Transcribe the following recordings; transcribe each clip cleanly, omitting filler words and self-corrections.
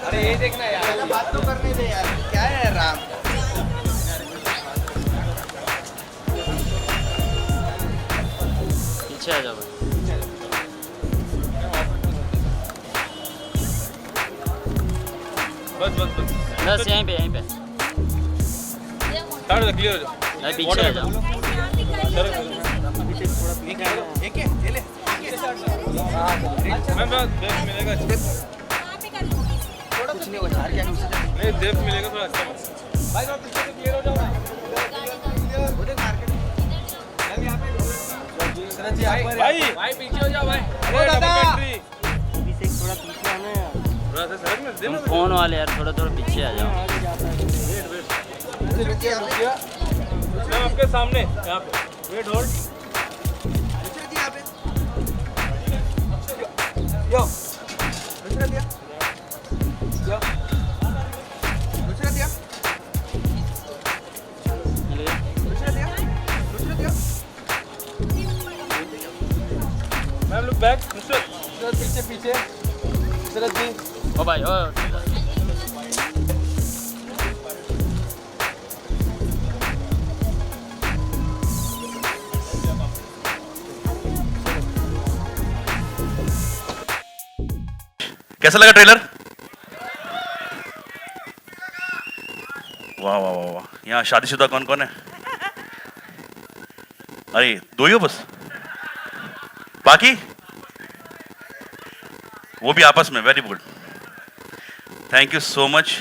अरे ये देखना यार, बात तो करने दे यार, क्या है राम। पीछे आ जाओ भाई। बस बस बस बस यहीं पे स्टार्ट क्लियर हो जाओ। भाई पीछे आ जाओ। एक है ये ले। मैम देव मिलेगा कुछ नहीं होगा, क्या नहीं, देव मिलेगा थोड़ा अच्छा। भाई थोड़ा पीछे से क्लियर हो जाओ ना। वो देख मार्केट मैम यहाँ पे शरद जी आप भाई पीछे हो जाओ भाई। अरे दादा अभी से थोड़ा पीछे आना यार। थोड़ा सा सड़क में दे तुम ना। फोन वाले यार थोड़ा पीछे आ जाओ। आगे जाता है। रुकिए रुकिए। मैम आपके सामने यहाँ पे वेट होल्ड। शरद जी यहाँ पे यो शरद जी यो शरद जी मिल गया? शरद जी मैम लुक बैक मिस्टर। शरद पीछे पीछे शरद जी। ओ भाई ओ कैसा लगा ट्रेलर? वाह वाह वाह वाह। यहाँ शादीशुदा कौन कौन है? अरे दो ही हो बस, बाकी वो भी आपस में। Very good, thank you so much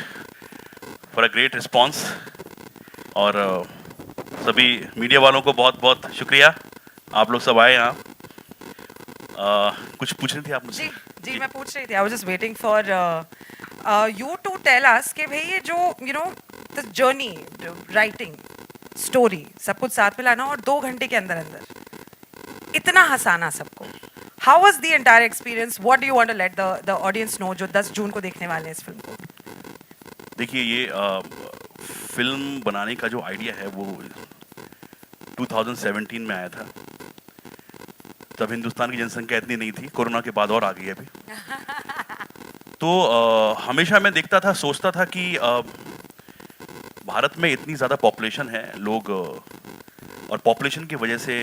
for a great response. और सभी मीडिया वालों को बहुत बहुत शुक्रिया, आप लोग सब आए यहाँ। कुछ पूछ रही थी आप मुझसे? जी मैं पूछ रही थी, I was just waiting for you to tell us कि भाई ये जो you know the journey, writing, story, सब कुछ साथ में लाना और 2 घंटे के अंदर अंदर इतना हंसाना सबको। How was the entire experience? What do you want to let the audience know जो 10 जून को देखने वाले हैं इस फिल्म को? देखिए, ये फिल्म बनाने का जो आइडिया है वो 2017 में आया था। तब हिंदुस्तान की जनसंख्या इतनी नहीं थी, कोरोना के बाद और आ गई है अभी। तो हमेशा मैं देखता था, सोचता था कि भारत में इतनी ज़्यादा पॉपुलेशन है, लोग और पॉपुलेशन की वजह से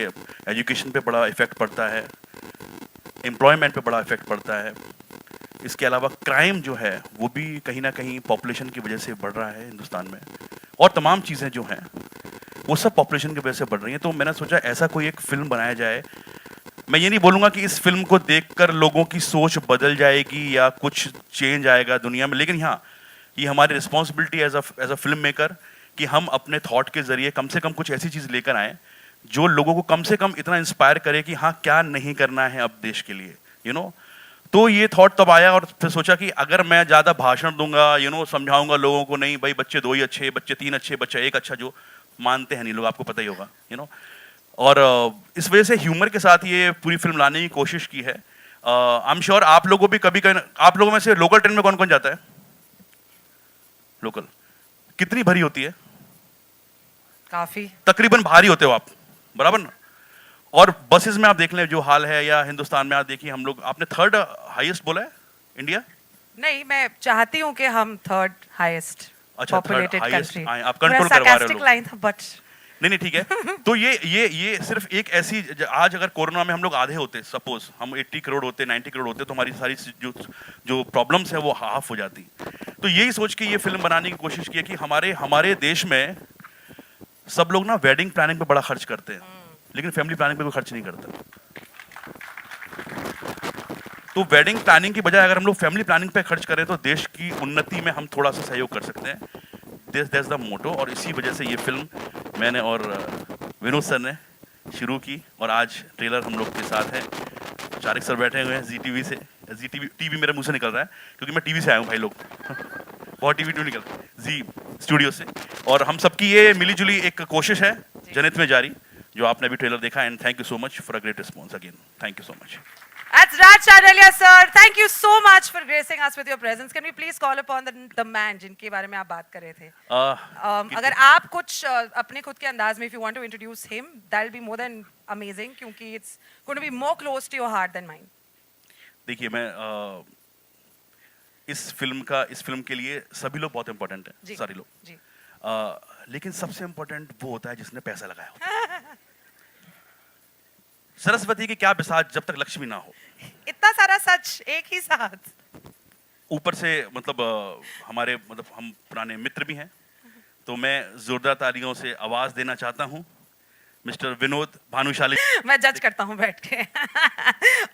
एजुकेशन पे बड़ा इफ़ेक्ट पड़ता है, एम्प्लॉयमेंट पे बड़ा इफ़ेक्ट पड़ता है। इसके अलावा क्राइम जो है वो भी कहीं ना कहीं पॉपुलेशन की वजह से बढ़ रहा है हिंदुस्तान में, और तमाम चीज़ें जो हैं वो सब पॉपुलेशन की वजह से बढ़ रही हैं। तो मैंने सोचा ऐसा कोई एक फिल्म बनाया जाए। मैं ये नहीं बोलूँगा कि इस फिल्म को देखकर लोगों की सोच बदल जाएगी या कुछ चेंज आएगा दुनिया में, लेकिन हाँ, ये हमारी responsibility as a film maker कि हम अपने थॉट के ज़रिए कम से कम कुछ ऐसी चीज़ लेकर आएँ जो लोगों को कम से कम इतना इंस्पायर करे कि हाँ, क्या नहीं करना है अब देश के लिए, यू नो। तो ये थॉट तब आया, और फिर सोचा कि अगर मैं ज़्यादा भाषण दूंगा, समझाऊंगा लोगों को, नहीं भाई बच्चे 2 ही अच्छे, बच्चे 3 अच्छे, बच्चा 1 अच्छा, जो मानते हैं नहीं लोग, आपको पता ही होगा, और इस वजह से ह्यूमर के साथ ये पूरी फिल्म लाने की कोशिश की है। आई एम श्योर आप लोगों भी कभी आप लोगों में से लोकल ट्रेन में कौन कौन जाता है? लोकल कितनी भरी होती है? काफी तकरीबन भारी होते हो आप, बराबर ना? और बसेस में आप देख लें जो हाल है, या हिंदुस्तान में आप देखिए, हम लोग, आपने 3rd हाईएस्ट बोला है इंडिया? नहीं, मैं चाहती हूँ कि हम 3rd हाईएस्ट अच्छा, third पॉपुलेटेड highest, कंट्री। आप कंट्रोल करवा रहे हो लोग। लाइन था बट नहीं ठीक है। तो ये सिर्फ एक ऐसी, आज अगर कोरोना में हम लोग आधे होते, सपोज हम 80 करोड़ होते, 90 करोड़ होते, तो हमारी सारी जो प्रॉब्लम्स है वो हाफ हो जाती। तो यही सोच के ये फिल्म बनाने की कोशिश की है कि हमारे देश में सब लोग ना वेडिंग प्लानिंग पे बड़ा खर्च करते हैं, लेकिन फैमिली प्लानिंग पे कोई खर्च नहीं करता। तो वेडिंग प्लानिंग की बजाय अगर हम लोग फैमिली प्लानिंग पे खर्च करें तो देश की उन्नति में हम थोड़ा सा सहयोग कर सकते हैं। दैट्स द मोटो, और इसी वजह से ये फिल्म मैंने और विनोद सर ने शुरू की, और आज ट्रेलर हम लोग के साथ है। चारिक सर बैठे हुए हैं जी टीवी से। टीवी मेरे मुंह से निकल रहा है क्योंकि मैं टीवी से आया हूँ भाई लोग। बहुत टीवी निकल रहा है जी स्टूडियो से। और हम सबकी ये मिलीजुली एक कोशिश है जनहित में जारी, जो आपने अभी ट्रेलर देखा। And thank you so much for a great response again, thank you so much. That's Raj Chandalia, sir. Thank you so much for gracing us with your presence. Can we please call upon the man जिनके बारे में आप बात कर रहे थे? अगर आप कुछ अपने खुद के अंदाज में, if you want to introduce him, that'll be more than amazing, क्योंकि it's going to be more close to your heart than mine. देखिए, मैं इस फिल्म के लिए सभी लोग बहुत इंपॉर्टेंट जी। हैं, सारे लोग। जी लेकिन सबसे इंपॉर्टेंट वो होता है जिसने पैसा लगाया होता है। सरस्वती के क्या बिसात जब तक लक्ष्मी ना हो। इतना सारा सच एक ही साथ। ऊपर से मतलब हमारे मतलब हम पुराने मित्र भी हैं, तो मैं जोरदार तालियों से आवाज देना चाहता हूं मिस्टर विनोद भानुशाली। मैं जज करता हूँ बैठ के।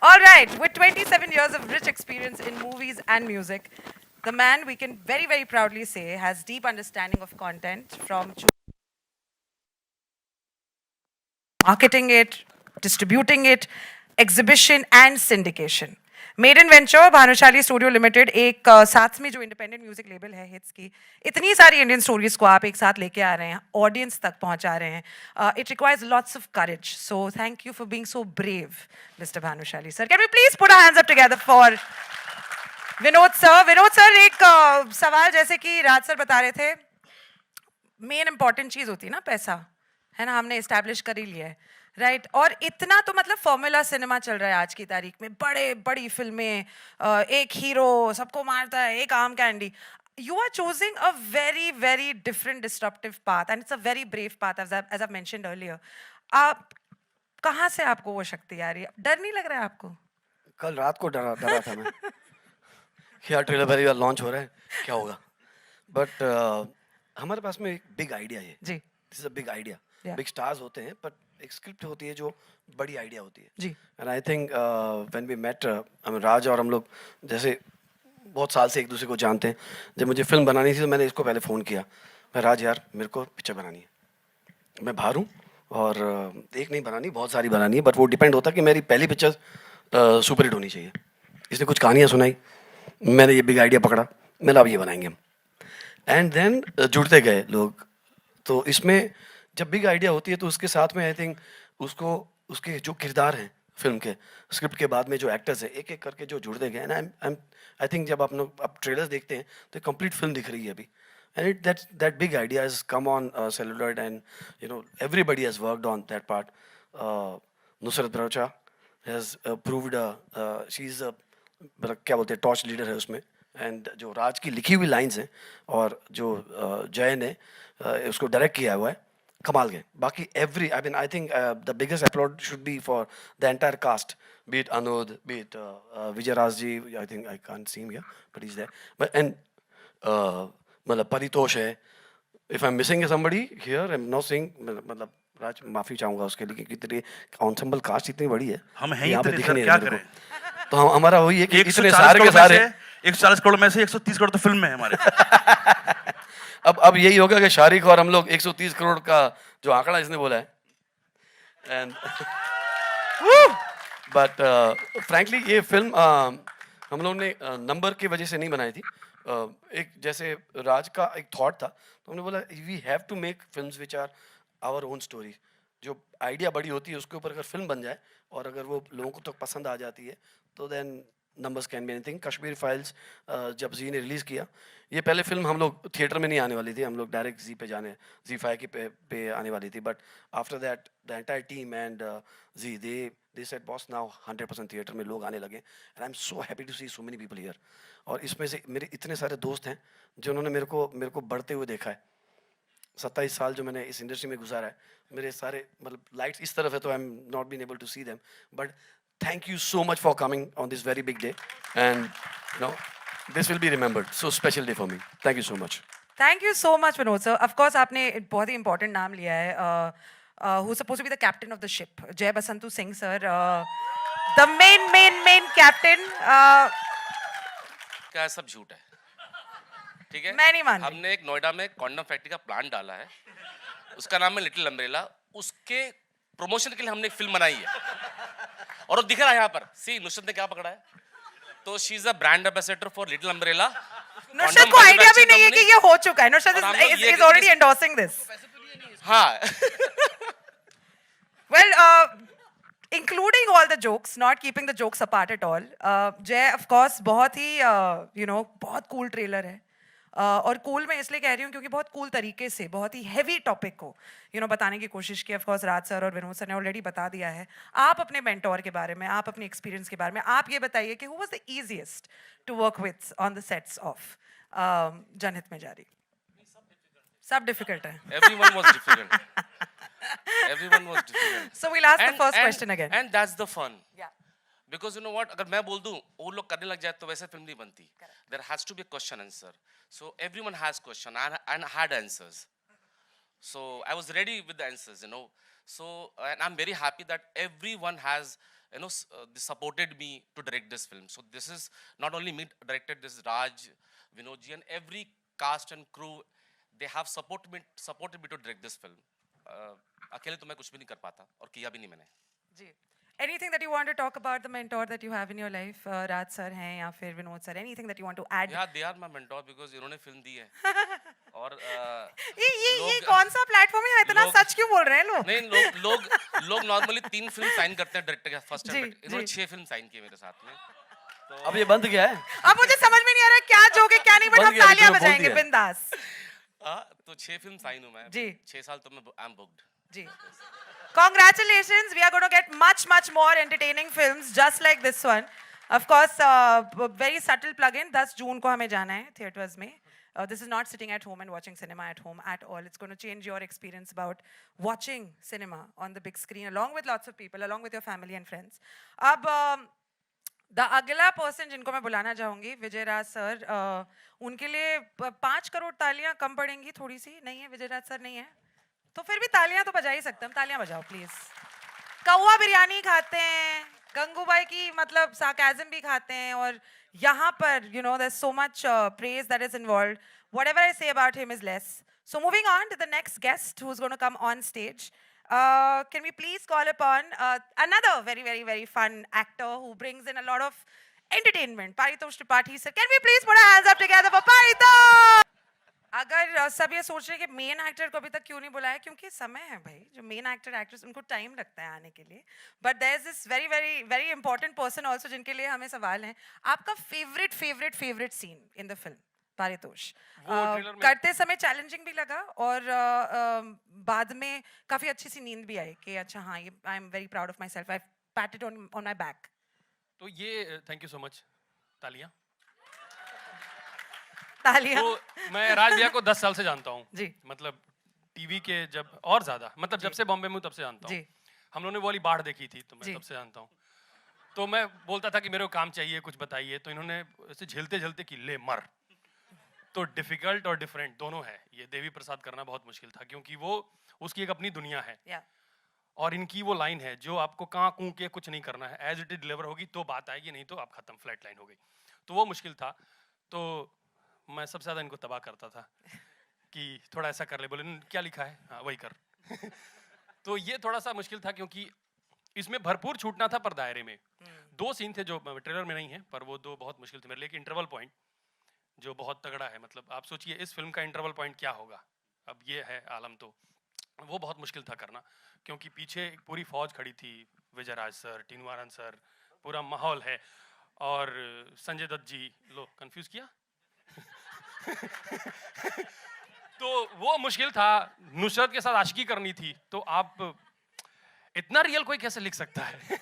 All right, with 27 years of rich experience in movies and music, the man we can very, very proudly say has deep understanding of content from marketing it, distributing it, exhibition and syndication. Maiden venture Bhanushali studio limited एक साथ में जो independent music label है hits की, इतनी सारी Indian stories को आप एक साथ लेके आ रहे हैं, ऑडियंस तक पहुंचा रहे हैं. It requires lots of courage, so thank you for being so brave mister Bhanushali sir. Can we please put our hands up together for Vinod sir. Vinod sir, एक सवाल जैसे कि राज सर बता रहे थे, मेन इंपॉर्टेंट चीज होती है ना पैसा, है ना, हमने एस्टैब्लिश कर ही लिया है, राइट और इतना तो मतलब फॉर्मूला सिनेमा चल रहा है आज की तारीख में, बड़ी फिल्में, एक हीरो सबको मारता है, एक आम candy. You are choosing a very, very different disruptive path and it's a very brave path as I've mentioned earlier. आप कहाँ से आपको वो शक्ति आ रही है? डर नहीं लग रहा है आपको? कल रात को डरा था मैं क्या ट्रेलर पहली बार लॉन्च हो रहा है, क्या होगा. बट हमारे पास में एक बिग आइडिया है जी. This is a big idea. Yeah. Big stars होते हैं पर एक स्क्रिप्ट होती है जो बड़ी आइडिया होती है जी. And I think when we met, Raj और हम लोग जैसे बहुत साल से एक दूसरे को जानते हैं. जब मुझे फिल्म बनानी थी तो मैंने इसको पहले फ़ोन किया, मैं राज यार मेरे को पिक्चर बनानी है, मैं बाहर हूँ और एक नहीं बनानी, बहुत सारी बनानी है, बट वो डिपेंड होता है कि मेरी पहली पिक्चर सुपर हिट होनी चाहिए. इसने कुछ कहानियाँ सुनाई, मैंने ये बिग आइडिया पकड़ा, मैंने अब ये बनाएंगे हम. एंड देन जुड़ते गए लोग. तो इसमें जब बिग आइडिया होती है तो उसके साथ में आई थिंक उसको उसके जो किरदार हैं फिल्म के, स्क्रिप्ट के बाद में जो एक्टर्स हैं, एक एक करके जो जुड़ते गए. एंड आई थिंक जब आप लोग अब ट्रेलर्स देखते हैं तो कंप्लीट फिल्म दिख रही है अभी. And that big idea has come on celluloid and you know everybody has worked on that part. Nusrat Bharucha has proved, she is क्या बोलते हैं, टॉर्च लीडर है उसमें. एंड जो राज की लिखी हुई लाइंस हैं और जो जय ने उसको डायरेक्ट किया हुआ है, कमाल के. बाकी every I mean I think the biggest applaud should be for the entire cast, be it अनुद, be it Vijay Raj ji, I think I can't see him here but he is there, but and मतलब परितोष है. If I am missing somebody here, I am not saying, मतलब राज माफी चाहूंगा उसके लिए क्योंकि तेरी एंसेम्बल कास्ट इतनी बड़ी है, हम हैं यहाँ पे इतने दिख सर, नहीं क्या रहे मेरे करें. को. तो हमारा वही है कि इतने 140 सारे के करोड़ में सारे से 140 करोड़ में से 130 करोड़ तो फिल्म में है हमारे. अब यही होगा कि शारिक और हम लोग 130 करोड़ का जो आंकड़ा इसने बोला है. एंड बट फ्रैंकली ये फिल्म हम लोग ने नंबर की वजह से नहीं बनाई थी. एक जैसे राज का एक थॉट था, तो हमने बोला we have to make films which are our own story. जो आइडिया बड़ी होती है उसके ऊपर अगर फिल्म बन जाए और अगर वो लोगों को तो पसंद आ जाती है तो then numbers can be anything. Kashmir files जब जी ने रिलीज़ किया, ये पहले फिल्म हम लोग थिएटर में नहीं आने वाली थी, हम लोग डायरेक्ट जी पे जी5 की पे आने वाली थी. But after that the entire team and Zee they said boss now 100% theatre में लोग आने लगे. And I am so happy to see so many people here. और इसमें से मेरे इतने सारे दोस्त हैं जिन्होंने मेरे को बढ़ते हुए देखा है. 27 साल जो मैंने इस इंडस्ट्री में गुजारा है, मेरे सारे मतलब लाइट्स इस तरफ है तो I am not been able to see them. But thank you so much for coming on this very big day, and you know this will be remembered, so special day for me. Thank you so much. Thank you so much Vinod sir. Of course आपने एक बहुत ही important नाम लिया है, who's supposed to be the captain of the ship, Jay Basantu Singh sir, the main captain. क्या सब झूठ है, ठीक है. मैं नहीं मान रही. हमने एक नोएडा में कॉन्डम फैक्ट्री का प्लांट डाला है, उसका नाम है लिटिल अम्ब्रेला. उसके प्रमोशन के लिए हमने एक फिल्म बनाई है और वो दिख रहा है यहाँ पर. सी नुसरत ने क्या पकड़ा है, तो she is a brand ambassador for little umbrella. Nusrat को आइडिया भी नहीं है कि ये हो चुका है. Nusrat is already endorsing this. हाँ. Well, including all the jokes, not keeping the jokes apart at all, Jay of course बहुत ही बहुत cool trailer है. और कूल मैं इसलिए कह रही हूँ क्योंकि बहुत कूल तरीके से बहुत ही हैवी टॉपिक को बताने की कोशिश की। ऑफ कोर्स राज सर और विनोद सर ने ऑलरेडी बता दिया है। आप अपने मेंटोर के बारे में, आप अपने एक्सपीरियंस के बारे में आप ये बताइए कि who was the easiest to work with on the sets of Janhit Mein जारी? सब डिफिकल्ट है। Everyone was difficult. Everyone was difficult. So we'll ask the first question again. And that's the fun. Yeah. Because you know what, अगर मैं बोल दूं वो लोग करने लग जाए तो वैसे फिल्म नहीं बनती. There has to be a question answer. So everyone has question and had answers. So I was ready with the answers, So and I'm very happy that everyone has they supported me to direct this film. So this is not only me directed, this is Raj, Vinod ji and every cast and crew. They have supported me to direct this film. अकेले तो मैं कुछ भी नहीं कर पाता और किया भी नहीं मैंने. जी. Anything that you want to talk about the mentor that you have in your life? Raj sir हैं या फिर Vinod sir? Anything that you want to add? Yeah, they are my mentor because इन्होंने फिल्म दी है. और ये कौन सा platform है? इतना सच क्यों बोल रहे हैं लोग? नहीं, लोग नॉर्मली 3 फिल्म साइन करते हैं डायरेक्टर के फर्स्ट टाइम. इन्होंने 6 फिल्म साइन की मेरे साथ में. तो अब ये बंद क्या है? अब मुझे समझ में नहीं आ रहा क्या जोक है क्या नहीं, बट हम तालियां बजाएंगे बिंदास. तो 6 फिल्म साइन हूं मैं. जी. 6 साल तो मैं आई एम बुक्ड. जी. Congratulations, we are going to get much more entertaining films just like this one. Of course, very subtle plug-in. 10 जून को हमें जाना है theaters में. This is not sitting at home and watching cinema at home at all. It's going to change your experience about watching cinema on the big screen along with lots of people, along with your family and friends. अब the अगला person जिनको मैं बुलाना चाहूंगी, विजय राज sir, उनके लिए 5 करोड़ तालियां कम पड़ेंगी थोड़ी सी. नहीं है विजय राज सर? नहीं है तो फिर भी तालियां तो बजा ही सकते हैं. तालियां बजाओ प्लीज. कौवा बिरयानी खाते हैं, गंगूबाई की मतलब सार्काज़म भी खाते हैं, और यहाँ पर there's so much praise that is involved. Whatever I say about him is less. So moving on to the next guest who's going to come on stage. Can we please call upon another very fun actor who brings in a lot of entertainment, Paritosh Tripathi sir. Can we please put our hands up together for Paritosh? अगर सब ये सोच रहे हैं कि main actor को अभी तक क्यों नहीं बुलाया, क्योंकि समय है भाई. जो मेन एक्टर एक्ट्रेस उनको टाइम लगता है आने के लिए. But there is this very important person also जिनके लिए हमें सवाल है. आपका favourite scene in the film Paritosh? करते समय चैलेंजिंग भी लगा और बाद में काफी अच्छी सी नींद भी आई कि अच्छा हाँ, ये I am very proud of my self, I पैटेड on my back. तो ये थैंक यू सो मच. तालियां. तो मैं राज भैया को 10 साल से जानता हूँ जी. मतलब टीवी के जब और ज्यादा मतलब जब से बॉम्बे में तब से जानता हूँ. हम लोगों ने वो वाली बाढ़ देखी थी तो मैं तब से जानता हूँ. तो मैं बोलता था कि मेरे को काम चाहिए, कुछ बताइए, तो इन्होंने ऐसे झेलते कि ले मर. तो डिफिकल्ट और डिफरेंट दोनों है. ये देवी प्रसाद करना बहुत मुश्किल था क्योंकि वो उसकी एक अपनी दुनिया है और इनकी वो लाइन है जो आपको कहाँ कूं के कुछ नहीं करना है, एज इट इज डिलीवर होगी तो बात आएगी, नहीं तो आप खत्म, फ्लैट लाइन हो गई. तो वो मुश्किल था. तो मैं सबसे ज़्यादा इनको तबाह करता था कि थोड़ा ऐसा कर ले. बोले क्या लिखा है, हाँ वही कर. तो ये थोड़ा सा मुश्किल था क्योंकि इसमें भरपूर छूटना था पर दायरे में. 2 सीन थे जो ट्रेलर में नहीं है पर वो 2 बहुत मुश्किल थे मेरे लिए. इंटरवल पॉइंट जो बहुत तगड़ा है, मतलब आप सोचिए इस फिल्म का इंटरवल पॉइंट क्या होगा. अब ये है आलम, तो वो बहुत मुश्किल था करना क्योंकि पीछे एक पूरी फौज खड़ी थी. विजय राज सर, टीनू आनंद सर, पूरा माहौल है. और संजय दत्त जी, लो कंफ्यूज किया. तो वो मुश्किल था. नुसरत के साथ आशिकी करनी थी, तो आप इतना रियल कोई कैसे लिख सकता है.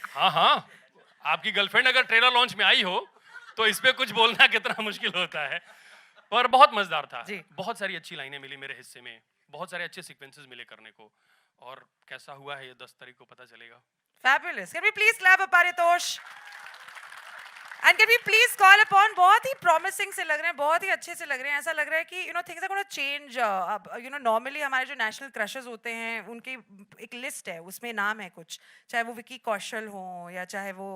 हाँ, आपकी गर्लफ्रेंड अगर ट्रेलर लॉन्च में आई हो तो इस पे कुछ बोलना कितना मुश्किल होता है. पर बहुत मजेदार था. बहुत सारी अच्छी लाइनें मिली मेरे हिस्से में, बहुत सारे अच्छे सीक्वेंसेस मिले करने को, और कैसा हुआ है ये 10 तारीख को पता चलेगा. Fabulous. Can we please clap for Paritosh? And can we please call upon, बहुत ही promising से लग रहे हैं, बहुत ही अच्छे से लग रहे हैं. ऐसा लग रहा है कि things are going to change. Normally हमारे जो national crushes होते हैं उनकी एक लिस्ट है, उसमें नाम है कुछ, चाहे वो विकी कौशल हो या चाहे वो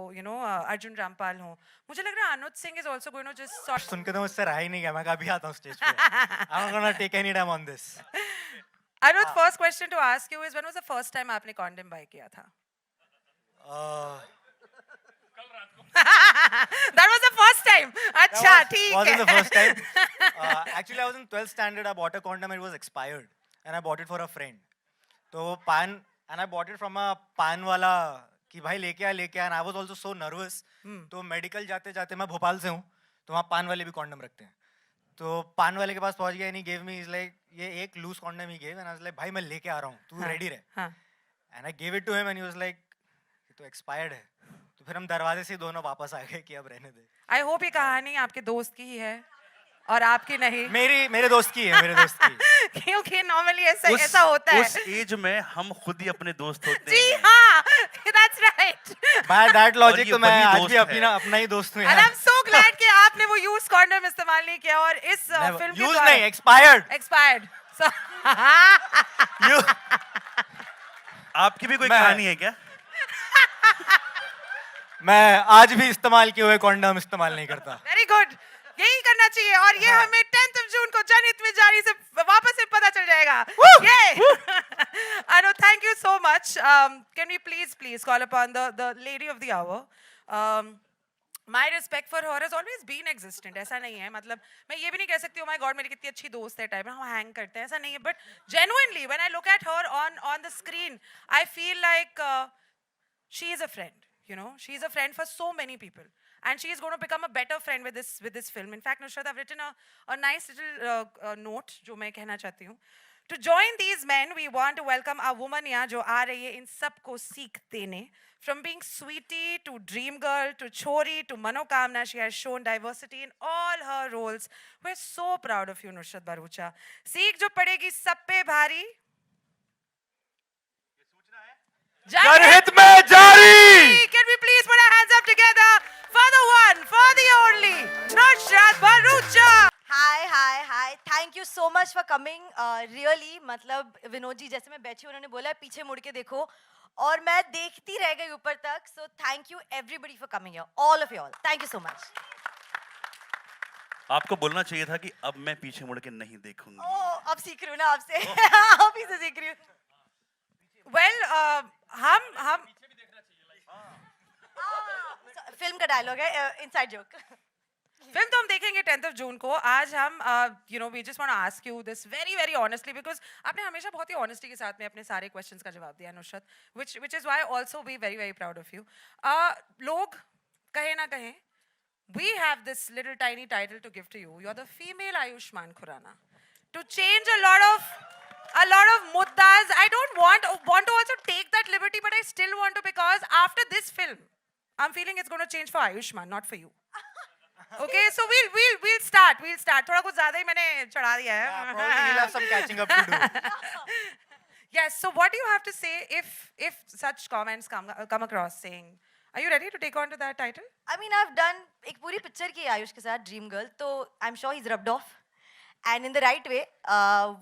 अर्जुन रामपाल हो. मुझे लग रहा है अनुज Singh is also going to just sort. सुन के तो मुझसे रहा ही नहीं गया. मैं कभी आता हूँ स्टेज पे. I'm not gonna take any time on this. Anuj, first question to ask you is, when was the first time आपने condom buy किया था? That was the first time. अच्छा, ठीक है. Wasn't the first time. Actually, I was in 12th standard. I bought a condom. It was expired, and I bought it for a friend. तो pan, and I bought it from a pan वाला कि भाई लेके आ. And I was also so nervous. तो medical जाते मैं भोपाल से हूँ, तो वहाँ पान वाले भी कॉन्डम रखते हैं. तो पान वाले के पास पहुंच गया, and he gave me, is like ये एक loose condom he gave, and I was like भाई मैं लेके आ रहा हूँ, तू रेडी रहे. हाँ. And I give it to him, and he was like ये तो एक्सपायर्ड है. तो फिर हम दरवाजे से दोनों वापस आ गए कि अब रहने दे. आई होप ये कहानी आपके दोस्त की ही है और आपकी नहीं. मेरे दोस्त की है, मेरे दोस्त की. क्योंकि नॉर्मली ऐसा होता है. उस एज में हम खुद ही अपने दोस्त होते जी हैं. हाँ, that's right. By that logic ये तो मैं वही आज दोस्त भी है. अपना ही दोस्त हूँ And I'm so glad कि आपने वो यूज कॉन्डम इस्तेमाल नहीं किया और इस फिल्म के यूज द्वारा नहीं, एक्सपायर्ड. expired. So यू आपकी भी कोई मैं- कहानी है क्या? मैं आज भी इस्तेमाल किए हुए कॉन्डम इस्तेमाल नहीं करता. वेरी गुड, यही करना चाहिए और ये हमें 10th of June को जनहित में जारी से वापस से पता चल जाएगा. Anu, thank you so much. Can we please call upon the lady of the hour? My respect for her has always been existent. ऐसा नहीं है, मतलब मैं ये भी नहीं कह सकती हूँ माय गॉड मेरी कितनी अच्छी दोस्त है टाइप में, हम हैंग करते हैं, ऐसा नहीं है. But genuinely when I look at her on the screen, I feel like she is a friend. You know, she is a friend for so many people, and she is going to become a better friend with this film. In fact, Nusrat, I've written a nice little note जो मैं कहना चाहती हूँ. To join these men, we want to welcome a woman यहाँ जो आ रही है इन सब को सीख देने. From being sweetie to dream girl to chori to manokamna, she has shown diversity in all her roles. We're so proud of you, Nusrat Bharucha. सीख जो पड़ेगी सब पे भारी. जनहित में जारी. Can we please put our hands up together for the one, for the only, Nusrat Bharucha. Hi thank you so much for coming. Really मतलब विनोद जी जैसे मैं बैठी उन्होंने बोला है पीछे मुड़ के देखो और मैं देखती रह गई ऊपर तक. सो thank you everybody for coming here, all of you all. Thank you so much. आपको बोलना चाहिए था कि अब मैं पीछे मुड़ के नहीं देखूंगी. अब सीख रही हूँ ना आपसे. आप ही से सीख रही हूँ. Well, हम फिल्म का डायलॉग है, इनसाइड जोक. फिल्म तो हम देखेंगे 10th of June को. आज हम we just want to ask you this very honestly because आपने हमेशा बहुत ही honesty के साथ में अपने सारे questions का जवाब दिया Nusrat, which is why also we very proud of you. लोग कहे ना कहें, we have this little tiny title to give to you. You're the female Ayushmann Khurrana. To change a lot of muddas. I don't want to also take that liberty, but I still want to because after this film, I'm feeling it's going to change for Ayushmann, not for you. Okay, so we'll start. थोड़ा कुछ ज़्यादा ही मैंने चढ़ा दिया है. Probably he'll have some catching up to do. Yes. So what do you have to say if such comments come across saying, are you ready to take on to that title? I mean, I've done एक पूरी picture की आयुष के साथ dream girl, तो I'm sure he's rubbed off and in the right way.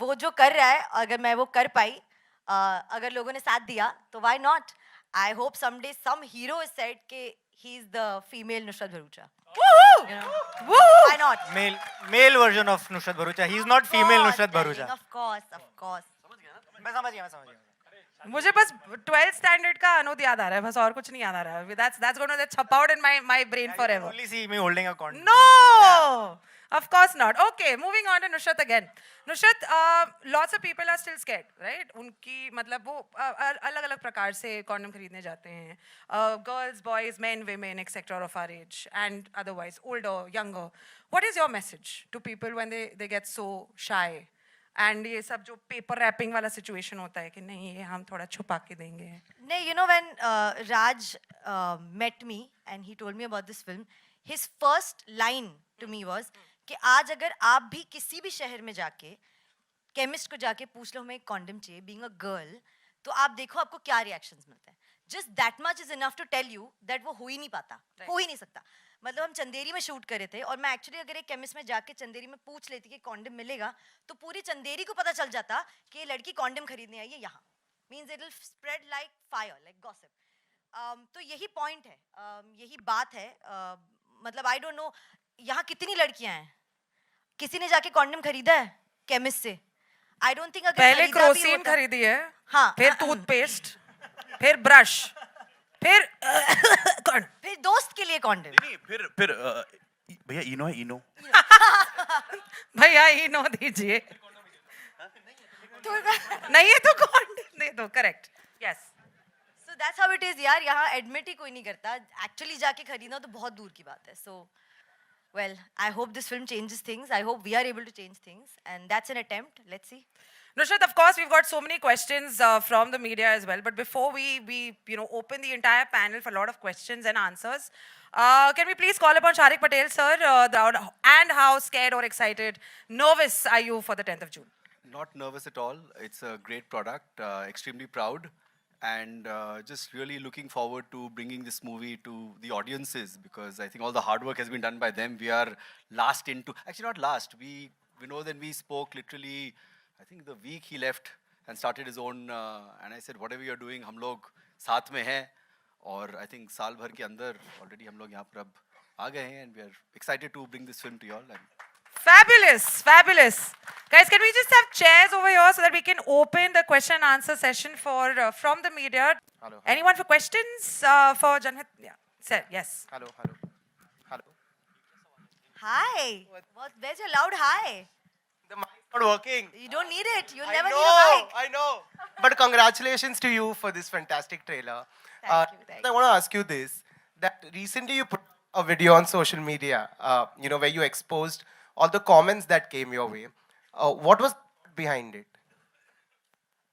वो जो कर रहा है अगर मैं वो कर पाई, अगर लोगों ने साथ दिया तो why not? I hope someday some hero is said कि he's the female Nusrat Bharucha. Woohoo! You know? Woohoo! Why not? Male version of Nusrat Bharucha. He's not female Nusrat Bharucha. Of course. मैं समझ गया. मुझे बस 12th standard का अनुद याद आ रहा है, बस और कुछ नहीं याद आ रहा है. That's going to chap out in my brain forever. Only see me holding a condom. No, of course not. Okay, moving on to Nusrat again. Nusrat, lots of people are still scared, right? उनकी मतलब वो अलग-अलग प्रकार से condom खरीदने जाते हैं. Girls, boys, men, women, etc. of our age and otherwise, older, younger. What is your message to people when they get so shy? And ये सब जो paper wrapping वाला situation होता है कि नहीं ये हम थोड़ा छुपा के देंगे. नहीं, you know when Raj met me and he told me about this film, his first line to me was कि आज अगर आप भी किसी भी शहर में जाके केमिस्ट को जाके पूछ लो हमें एक कॉन्डम चाहिए, बीइंग अ गर्ल, तो आप देखो आपको क्या रिएक्शंस मिलते हैं. Just that much is enough to tell you that वो हो ही नहीं पाता, हो ही नहीं सकता. मतलब हम चंदेरी में शूट करे थे और मैं एक्चुअली अगर एक केमिस्ट में जाके चंदेरी में पूछ लेती कि कॉन्डम मिलेगा तो पूरी चंदेरी को पता चल जाता कि ये लड़की कॉन्डम खरीदने आई है यहाँ. Means it will spread like fire, like gossip. तो यही पॉइंट है, यही बात है. मतलब आई डोंट नो यहाँ कितनी लड़कियां हैं, किसी ने जाके कॉन्डम खरीदा है केमिस्ट से? I don't think. अगर पहले क्रोसिन खरीदी है, हाँ, फिर टूथपेस्ट, फिर ब्रश, फिर दोस्त के लिए कॉन्डम. नहीं, फिर भैया इनो है, इनो. भैया इनो दीजिए. नहीं है तो कॉन्डम दे दो. Correct. Yes. So that's how it is यार. यहाँ एडमिट ही कोई नहीं करता. एक्चुअली जाके खरीदना तो बहुत दूर की बात है. So Well, I hope this film changes things. I hope we are able to change things. And that's an attempt. Let's see. Nusrat, of course, we've got so many questions from the media as well. But before we open the entire panel for a lot of questions and answers, can we please call upon Sharik Patel, sir? And how scared or excited, nervous are you for the 10th of June? Not nervous at all. It's a great product, extremely proud, and just really looking forward to bringing this movie to the audiences, because I think all the hard work has been done by them. We are last into, actually not last, we know that we spoke literally, I think the week he left and started his own, and I said, whatever you're doing, हम लोग साथ में हैं, और I think साल भर के अंदर already हम लोग यहाँ पर अब आ गए हैं, and we are excited to bring this film to you all. And Fabulous, fabulous. Guys, can we just have chairs over here so that we can open the question and answer session for from the media? Hello. Anyone for questions for Janhit? Yeah, sir, yes. Hello. Hi. Where's your loud hi? The mic's not working. You don't need it. You I never know, need a mic. I know. But congratulations to you for this fantastic trailer. Thank you. I want to ask you this: that recently you put a video on social media, where you exposed all the comments that came your way. What was behind it?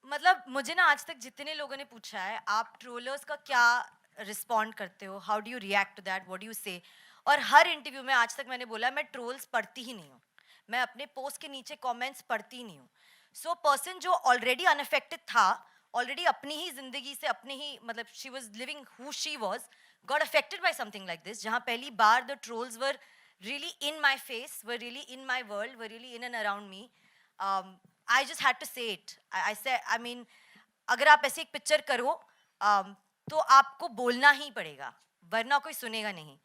मतलब मुझे ना आज तक जितने लोगों ने पूछा है आप ट्रोलर्स का क्या रिस्पॉन्ड करते हो, how do you react to that, what do you say, और हर इंटरव्यू में आज तक मैंने बोला मैं ट्रोल्स पढ़ती ही नहीं हूँ, मैं अपने पोस्ट के नीचे कमेंट्स पढ़ती ही नहीं हूँ. सो पर्सन जो ऑलरेडी अनअफेक्टेड था, ऑलरेडी अपनी ही जिंदगी से अपने ही मतलब she was living who she was, got affected by something like this, जहाँ पहली बार the trolls were really in my face, were really in my world, were really in and around me. I just had to say it. I said, I mean, अगर आप ऐसी एक picture करो तो आपको बोलना ही पड़ेगा, वरना कोई सुनेगा नहीं.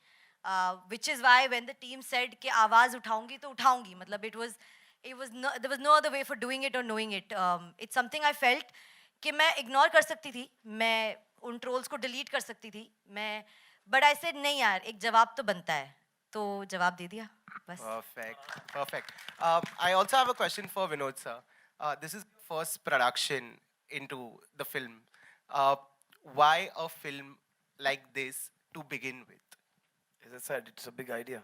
Which is why when the team said कि आवाज़ उठाऊंगी तो उठाऊंगी, मतलब there was no other way for doing it or knowing it. It's something I felt कि मैं ignore कर सकती थी, मैं उन trolls को delete कर सकती थी, but I said नहीं यार, एक जवाब तो बनता है, तो जवाब दे दिया बस. Perfect. I also have a question for Vinod sir. This is first production into the film. Why a film like this to begin with? As I said, it's a big idea.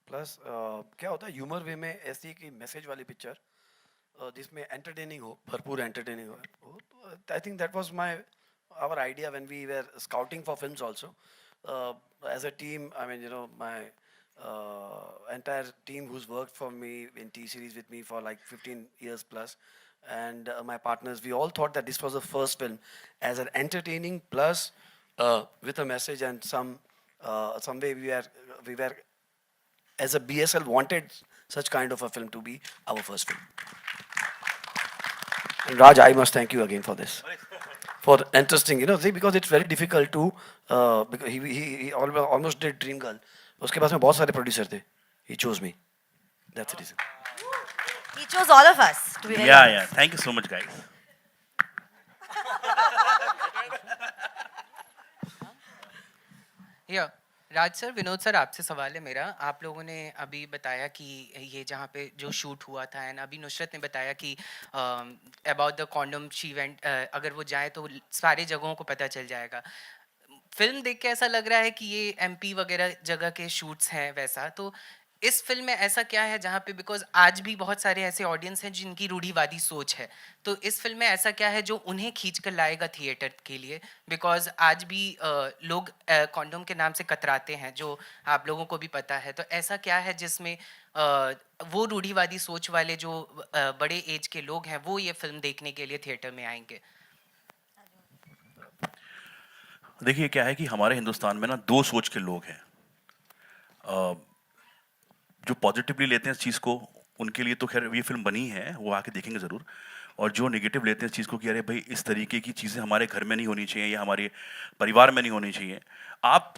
Plus, क्या होता है humour वे में ऐसी की message वाली picture जिसमें entertaining हो, भरपूर एंटरटेनिंग हो. I think that was our idea when we were scouting for films also. As a team, I mean, my entire team who's worked for me in T-Series with me for like 15 years plus, and my partners, we all thought that this was the first film as an entertaining plus with a message, and some way we were as a BSL wanted such kind of a film to be our first film. And Raj, I must thank you again for this. For interesting, because it's very difficult to, because he almost did Dream Girl. उसके पास में बहुत सारे producer थे. He chose me. That's the reason. He chose all of us to be very honest. Yeah. Thank you so much, guys. Yeah. Raj sir, Vinod sir, आपसे सवाल है मेरा. आप लोगों ने अभी बताया कि ये जहाँ पे जो शूट हुआ था, एंड अभी नुसरत ने बताया कि about the condom she went, अगर वो जाए तो सारे जगहों को पता चल जाएगा. फिल्म देख के ऐसा लग रहा है कि ये एमपी वगैरह जगह के शूट्स हैं वैसा, तो इस फिल्म में ऐसा क्या है जहाँ पे, बिकॉज आज भी बहुत सारे ऐसे ऑडियंस हैं जिनकी रूढ़िवादी सोच है, तो इस फिल्म में ऐसा क्या है जो उन्हें खींच कर लाएगा थिएटर के लिए, बिकॉज आज भी लोग कॉन्डोम के नाम से कतराते हैं, जो आप लोगों को भी पता है, तो ऐसा क्या है जिसमें वो रूढ़िवादी सोच वाले जो बड़े एज के लोग हैं वो ये फिल्म देखने के लिए थिएटर में आएंगे. देखिए क्या है कि हमारे हिंदुस्तान में ना दो सोच के लोग हैं. जो पॉजिटिवली लेते हैं इस चीज़ को, उनके लिए तो खैर ये फिल्म बनी है, वो आके देखेंगे ज़रूर. और जो नेगेटिव लेते हैं इस चीज़ को कि अरे भाई इस तरीके की चीज़ें हमारे घर में नहीं होनी चाहिए या हमारे परिवार में नहीं होनी चाहिए. आप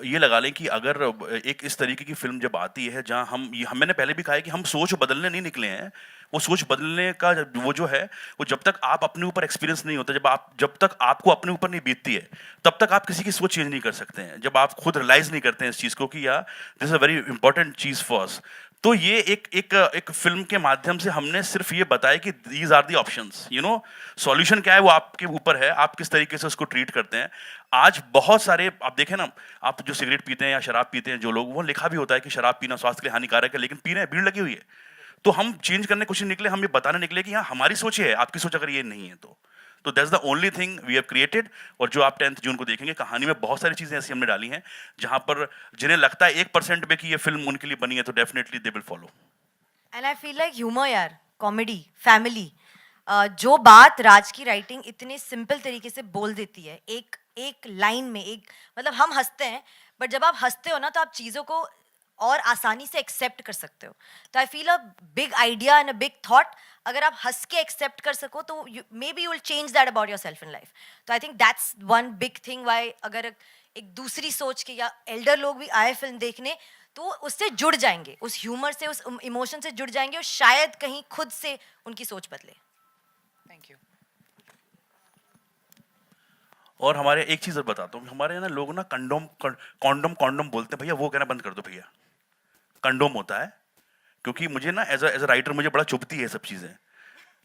ये लगा लें कि अगर एक इस तरीके की फिल्म जब आती है जहाँ मैंने पहले भी कहा है कि हम सोच बदलने नहीं निकले हैं. वो सोच बदलने का वो जो है वो जब तक आप अपने ऊपर एक्सपीरियंस नहीं होता, जब तक आपको अपने ऊपर नहीं बीतती है, तब तक आप किसी की सोच चेंज नहीं कर सकते हैं. जब आप खुद रियलाइज़ नहीं करते हैं इस चीज़ को कि यार this is a very important cheese for us, तो ये एक फिल्म के माध्यम से हमने सिर्फ ये बताया कि these are the options, you know, solution क्या है वो आपके ऊपर है, आप किस तरीके से उसको ट्रीट करते हैं। आज बहुत सारे आप देखें ना, आप जो सिगरेट पीते हैं या शराब पीते हैं जो लोग, वो लिखा भी होता है कि शराब पीना स्वास्थ्य के लिए हानिकारक है, लेकिन पी रहे हैं, भीड़ लगी हुई है। तो हम चेंज करने की कोशिश निकले, हम ये बताने निकले कि हाँ हमारी सोच ये है, आपकी सोच अगर ये नहीं है तो that's the only thing we have created. और जो आप 10 जून को देखेंगे, कहानी में बहुत सारी चीजें ऐसी हमने डाली हैं जहां पर जिन्हें लगता है 1% में कि ये फिल्म उनके लिए बनी है, तो definitely they will follow. And I feel like humour यार, कॉमेडी, फैमिली, जो बात राज की राइटिंग इतने सिंपल तरीके से बोल देती है, एक लाइन में, एक मतलब हम हंसते हैं, बट जब आप हंसते हो ना तो आप चीज़ों को और आसानी से एक्सेप्ट कर सकते हो। तो I feel a big idea and a big thought, अगर आप हंस के एक्सेप्ट कर सको तो maybe you will change that about yourself in life. तो I think that's one big thing why अगर एक दूसरी सोच के या एल्डर लोग भी आए फिल्म देखने तो उससे जुड़ जाएंगे, उस ह्यूमर से, उस इमोशन से जुड़ जाएंगे और शायद कहीं खुद से उनकी सोच बदले। Thank you. और हमारे एक चीज और बताता हूँ, हमारे यहाँ ना लोग ना कॉन्डोम बोलते हैं, भैया वो कहना बंद कर दो भैया, कंडोम होता है। क्योंकि मुझे ना एज अ राइटर मुझे बड़ा चुभती है ये सब चीजें।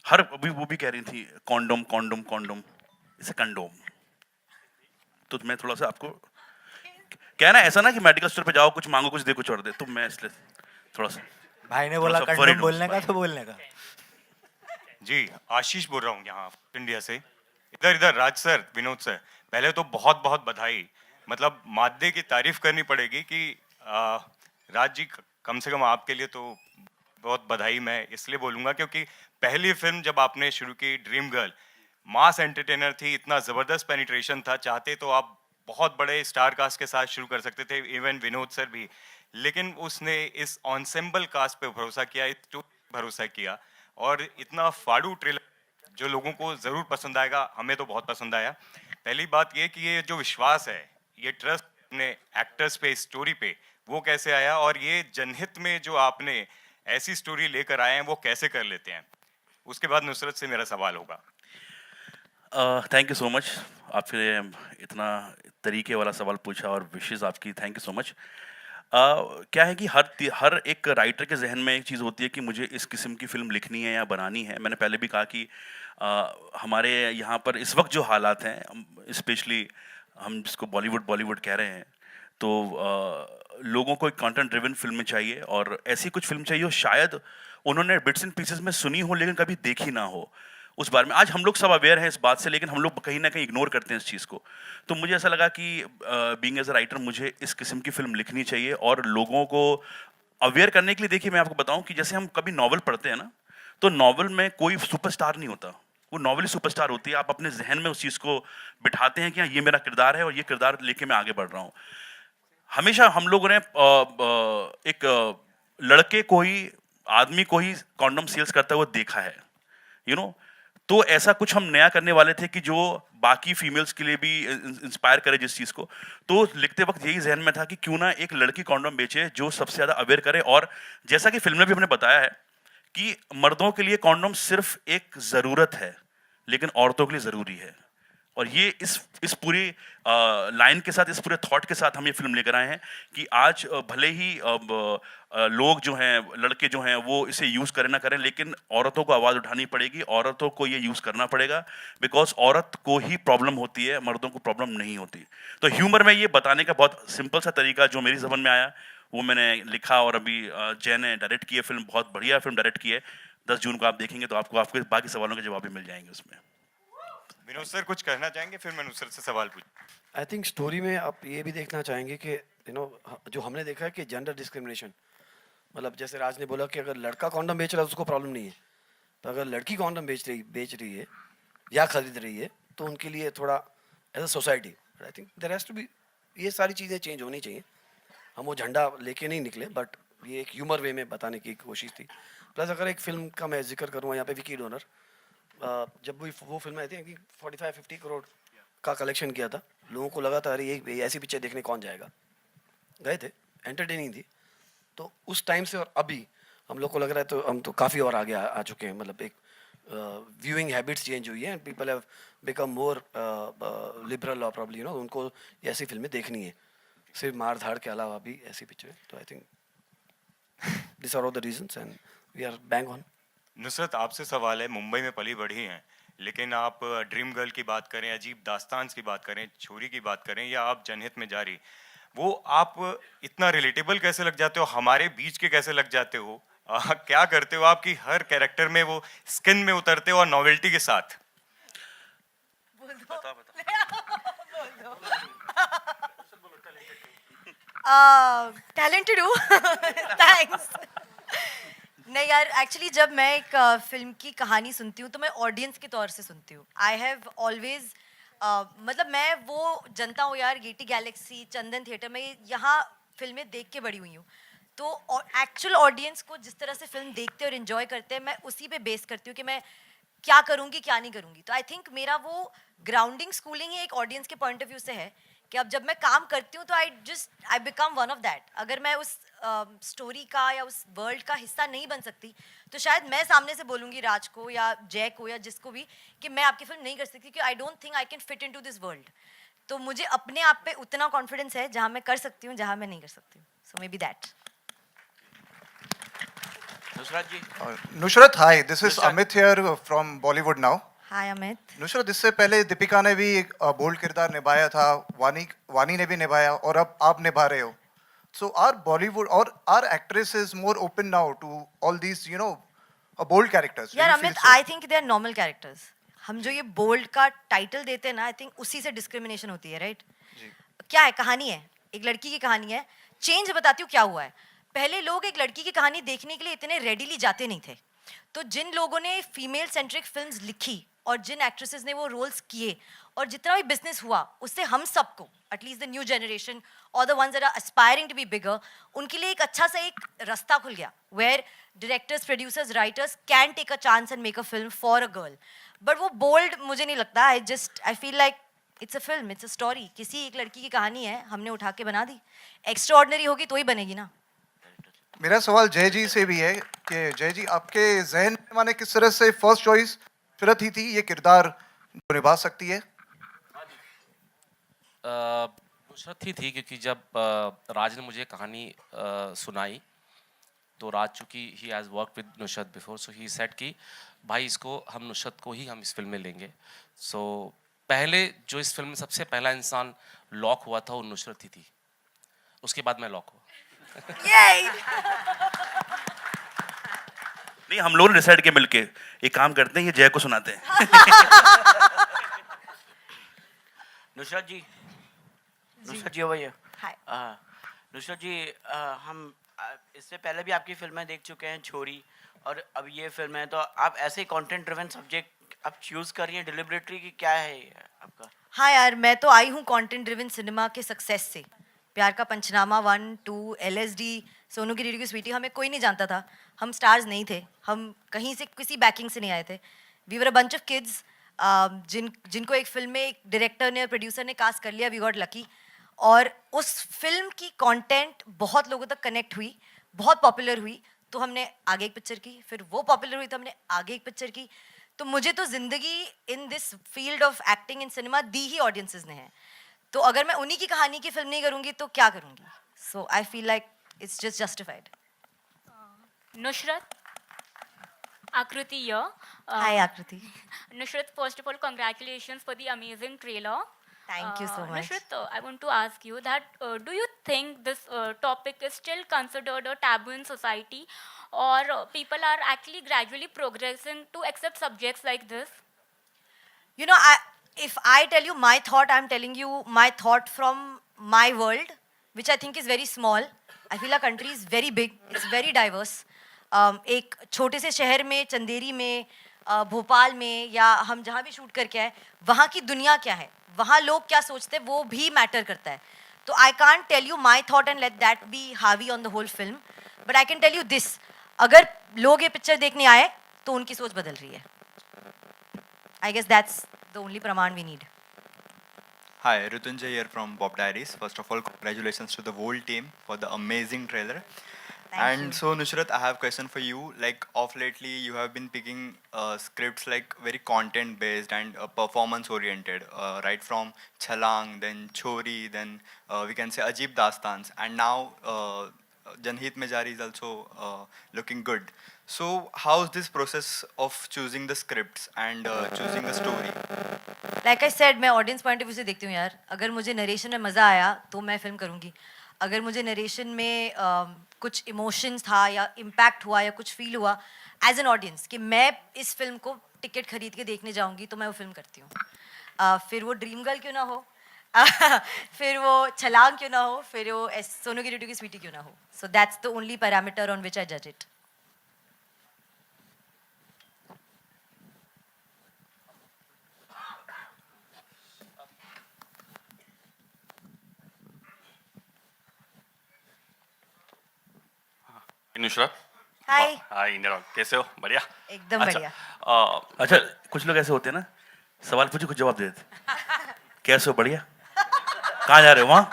हर अभी वो भी कह रही थी कॉन्डोम, इसे कंडोम। तो मैं थोड़ा सा आपको कहना ऐसा ना कि मेडिकल स्टोर पे जाओ, कुछ मांगो, कुछ दे, कुछ और दे, तो मैं इसलिए थोड़ा सा भाई ने बोला कंडोम बोलने का तो बोलने का। जी, आशीष बोल रहा हूँ यहाँ इंडिया से। इधर राज सर, विनोद सर, पहले तो बहुत बहुत बधाई। मतलब मादे की तारीफ करनी पड़ेगी कि राज जी, कम से कम आपके लिए तो बहुत बधाई मैं इसलिए बोलूँगा क्योंकि पहली फिल्म जब आपने शुरू की ड्रीम गर्ल, मास एंटरटेनर थी, इतना ज़बरदस्त पेनिट्रेशन था, चाहते तो आप बहुत बड़े स्टार कास्ट के साथ शुरू कर सकते थे, इवन विनोद सर भी, लेकिन उसने इस ऑनसेम्बल कास्ट पे भरोसा किया, इस भरोसा किया, और इतना फाड़ू ट्रेलर जो लोगों को ज़रूर पसंद आएगा, हमें तो बहुत पसंद आया। पहली बात ये कि ये जो विश्वास है, ये ट्रस्ट अपने एक्टर्स पे, स्टोरी पे, वो कैसे आया, और ये जनहित में जो आपने ऐसी स्टोरी लेकर आए हैं वो कैसे कर लेते हैं। उसके बाद नुसरत से मेरा सवाल होगा। थैंक यू सो मच, आपने इतना तरीके वाला सवाल पूछा और विशेष आपकी, थैंक यू सो मच। क्या है कि हर एक राइटर के जहन में एक चीज़ होती है कि मुझे इस किस्म की फ़िल्म लिखनी है या बनानी है। मैंने पहले भी कहा कि हमारे यहाँ पर इस वक्त जो हालात हैं, स्पेशली हम जिसको बॉलीवुड कह रहे हैं, तो लोगों को एक कंटेंट ड्रिवन फिल्म चाहिए, और ऐसी कुछ फिल्म चाहिए शायद उन्होंने बिट्स एंड पीसेस में सुनी हो लेकिन कभी देखी ना हो उस बारे में। आज हम लोग सब अवेयर हैं इस बात से, लेकिन हम लोग कहीं ना कहीं इग्नोर करते हैं इस चीज़ को। तो मुझे ऐसा लगा कि बीइंग एज अ राइटर मुझे इस किस्म की फिल्म लिखनी चाहिए और लोगों को अवेयर करने के लिए। देखिए, मैं आपको बताऊं कि जैसे हम कभी नॉवल पढ़ते हैं ना, तो नॉवल में कोई सुपरस्टार नहीं होता, वो नॉवल ही सुपरस्टार होती है। आप अपने जहन में उस चीज़ को बिठाते हैं कि हाँ, ये मेरा किरदार है और ये किरदार लेके मैं आगे बढ़ रहा हूँ। हमेशा हम लोगों ने एक लड़के को ही, आदमी को ही कॉन्डम सेल्स करता हुआ देखा है, यू नो। तो ऐसा कुछ हम नया करने वाले थे कि जो बाकी फीमेल्स के लिए भी इंस्पायर करे जिस चीज़ को। तो लिखते वक्त यही जहन में था कि क्यों ना एक लड़की कॉन्डम बेचे जो सबसे ज़्यादा अवेयर करे। और जैसा कि फिल्म में भी हमने बताया है कि मर्दों के लिए कॉन्डम सिर्फ एक ज़रूरत है, लेकिन औरतों के लिए ज़रूरी है। और ये इस पूरी लाइन के साथ, इस पूरे थॉट के साथ हम ये फिल्म लेकर आए हैं कि आज भले ही लोग जो हैं, लड़के जो हैं, वो इसे यूज़ करें ना करें, लेकिन औरतों को आवाज़ उठानी पड़ेगी, औरतों को ये यूज़ करना पड़ेगा, बिकॉज औरत को ही प्रॉब्लम होती है, मर्दों को प्रॉब्लम नहीं होती। तो ह्यूमर में ये बताने का बहुत सिंपल सा तरीका जो मेरी ज़बान में आया वो मैंने लिखा, और अभी जय ने डायरेक्ट की है फिल्म, बहुत बढ़िया फिल्म डायरेक्ट की है। 10 जून को आप देखेंगे तो आपको आपके बाकी सवालों के जवाब भी मिल जाएंगे उसमें। विनोद सर कुछ कहना चाहेंगे, फिर मैं नुसरत से सवाल पूछ। आई थिंक स्टोरी में आप ये भी देखना चाहेंगे कि जो हमने देखा है कि जेंडर डिस्क्रिमिनेशन, मतलब जैसे राज ने बोला कि अगर लड़का कॉन्डम बेच रहा है उसको प्रॉब्लम नहीं है, तो अगर लड़की कॉन्डम बेच रही है या खरीद रही है तो उनके लिए थोड़ा as a society I think there has to be, ये सारी चीज़ें चेंज होनी चाहिए। हम वो झंडा लेके नहीं निकले, बट ये एक ह्यूमर वे में बताने की कोशिश थी। प्लस अगर एक फिल्म का मैं जिक्र करूँ यहाँ पे, विकी डोनर, जब वो फिल्म आई थी कि 45-50 करोड़ का कलेक्शन किया था, लोगों को लगा था अरे ये ऐसी पिक्चर देखने कौन जाएगा, गए थे, एंटरटेनिंग थी। तो उस टाइम से और अभी हम लोग को लग रहा है तो हम तो काफ़ी और आगे आ चुके हैं। मतलब एक व्यूइंग हैबिट्स चेंज हुई है, people have become more liberal और प्रॉब्ली, उनको ऐसी फिल्में देखनी है, सिर्फ मार धाड़ के अलावा भी ऐसी पिक्चर। तो I think these are all the reasons, and we are bang on. Nusrat आपसे सवाल है, मुंबई में पली बढ़ी हैं, लेकिन आप ड्रीम गर्ल की बात करें, अजीब दास्तान की बात करें, छोरी की बात करें, या आप जनहित में जारी, वो आप इतना रिलेटेबल कैसे लग जाते हो, हमारे बीच के कैसे लग जाते हो, क्या करते हो, आपकी हर कैरेक्टर में वो स्किन में उतरते हो और नॉवेल्टी के साथ? टैलेंटेड हूँ, थैंक्स। नहीं यार, एक्चुअली जब मैं एक फिल्म की कहानी सुनती हूँ तो मैं ऑडियंस के तौर से सुनती हूँ। आई हैव ऑलवेज मतलब मैं वो जनता हूँ यार, गेटी गैलेक्सी, चंदन थिएटर में यहाँ फिल्में देख के बड़ी हुई हूँ। तो एक्चुअल ऑडियंस को जिस तरह से फिल्म देखते और इन्जॉय करते हैं, मैं उसी पे बेस करती हूँ कि मैं क्या करूँगी क्या नहीं करूँगी। तो आई थिंक मेरा वो ग्राउंडिंग स्कूलिंग ही एक ऑडियंस के पॉइंट ऑफ व्यू से है कि अब जब मैं काम करती हूँ तो I become one of that. अगर मैं उस स्टोरी का या उस वर्ल्ड का हिस्सा नहीं बन सकती तो शायद मैं सामने से बोलूँगी राज को या जय को या जिसको भी कि मैं आपकी फिल्म नहीं कर सकती क्योंकि I don't think I can fit into this world. तो मुझे अपने आप पे उतना कॉन्फिडेंस है जहाँ मैं कर सकती हूँ, जहाँ मैं नहीं कर सकती हूँ। So maybe that. Nusrat ji. Nusrat, hi. This is Amit here from Bollywood now. Hi Amit. Nusrat, इससे पहले दीपिका ने भी एक बोल्ड किरदार निभाया था, वानी ने भी निभाया, और अब आप निभा रहे हो. So our Bollywood or our actress is more open now to all these, you know, bold characters. यार Amit, I think they are normal characters. हम जो ये बोल्ड का टाइटल देते हैं ना, आई थिंक उसी से डिस्क्रिमिनेशन होती है, राइट? क्या है, कहानी है, एक लड़की की कहानी है। चेंज बताती हूँ क्या हुआ है। पहले लोग एक लड़की की कहानी देखने के लिए इतने रेडीली जाते नहीं थे। तो जिन लोगों ने फीमेल सेंट्रिक फिल्म्स लिखी और जिन एक्ट्रेसेस ने वो रोल्स किए और जितना भी बिजनेस हुआ, उससे हम सबको, एटलीस्ट द न्यू जनरेशन और the ones that are aspiring to be bigger, उनके लिए एक अच्छा सा एक रास्ता खुल गया where directors, producers, writers can take a chance and make a film for a girl. But वो बोल्ड मुझे नहीं लगता। I feel like it's a film, it's a story. किसी एक लड़की की कहानी है, हमने उठा के बना दी। एक्स्ट्रा ऑर्डिनरी होगी तो ही बनेगी ना। मेरा सवाल जय जी से भी है कि जय जी, आपके जहन में माने किस तरह से फर्स्ट चॉइस फिरत ही थी ये किरदार जो निभा सकती है? नुसरत ही थी, क्योंकि जब राज ने मुझे कहानी सुनाई तो राज, चूँकि he has work with Nusrat before, so he said कि भाई इसको हम नुसरत को ही हम इस फिल्म में लेंगे। सो पहले जो इस फिल्म में सबसे पहला इंसान लॉक हुआ था वो नुसरत ही थी, उसके बाद मैं लॉक हुआ। नहीं, हम लोग डिसाइड के मिलके एक काम करते हैं, ये जय को सुनाते हैं। नुसरत जी, नुसरत जी भैया। हाय। नुसरत जी, हम इससे पहले भी आपकी फिल्में देख चुके हैं, छोरी, और अब ये फिल्म है, तो आप ऐसे कंटेंट ड्रिवन सब्जेक्ट आप चूज कर रही हैं डिलिबरेटली की, क्या है ये आपका? हाँ यार, मैं तो आई हूँ कंटेंट ड्रिवन सिनेमा के सक्सेस से। प्यार का पंचनामा 1, 2, LSD, सोनू की रीडी की स्वीटी, हमें कोई नहीं जानता था। हम स्टार्स नहीं थे, हम कहीं से किसी बैकिंग से नहीं आए थे। We were a bunch of kids जिनको एक फिल्म में एक डायरेक्टर ने और प्रोड्यूसर ने कास्ट कर लिया। We got lucky. और उस फिल्म की कंटेंट बहुत लोगों तक कनेक्ट हुई, बहुत पॉपुलर हुई, तो हमने आगे एक पिक्चर की, फिर वो पॉपुलर हुई तो हमने आगे एक पिक्चर की। तो मुझे तो जिंदगी in this field of acting in cinema the he audiences ने है। तो अगर मैं उन्हीं की कहानी की फिल्म नहीं करूंगी तो क्या करूंगी? So I feel like it's just justified. Nushrat, Akriti here. Hi Akriti. Nushrat, first of all, congratulations for the amazing trailer. Thank you so much. Nushrat, I want to ask you that do you think this topic is still considered a taboo in society, or people are actually gradually progressing to accept subjects like this? You know, if I tell you my thought, I'm telling you my thought from my world, which I think is very small. I feel our country is very big. It's very diverse. एक छोटे से शहर में, चंदेरी में, भोपाल में, या हम जहाँ भी शूट करके आए, वहाँ की दुनिया क्या है, वहाँ लोग क्या सोचते हैं, वो भी मैटर करता है। तो I can't tell you my thought and let that be हावी on the whole film, but I can tell you this, अगर लोग ये पिक्चर देखने आए तो उनकी सोच बदल रही है। I guess that's the only प्रमाण we need. Hi, Rutunjay here from Bob Diaries. First of all, congratulations to the whole team for the amazing trailer. Thank you. So Nusrat, I have a question for you. Like of lately, you have been picking scripts like very content based and performance oriented, right from Chhalang, then Chori, then we can say Ajib Dastans, and now Janhit Mejari is also looking good. So how's this process of choosing the scripts and choosing the story? Like I said, मैं audience point of view से देखती हूँ यार. अगर मुझे narration में मज़ा आया तो मैं फिल्म करूँगी. अगर मुझे नरेशन में कुछ इमोशंस था या इम्पैक्ट हुआ या कुछ फील हुआ एज एन ऑडियंस कि मैं इस फिल्म को टिकट खरीद के देखने जाऊँगी, तो मैं वो फिल्म करती हूँ. फिर वो ड्रीम गर्ल क्यों ना हो, फिर वो छलांग क्यों ना हो, फिर वो सोनू की ड्यूटी की स्वीटी क्यों ना हो. So that's the only parameter on which I जज it. Nusrat, hi. Hi Indira, कैसे हो? बढ़िया. एकदम बढ़िया. अच्छा, कुछ लोग ऐसे होते हैं ना, सवाल पूछे कुछ जवाब दे देते. कैसे हो? बढ़िया. कहाँ जा रहे हो? वहाँ.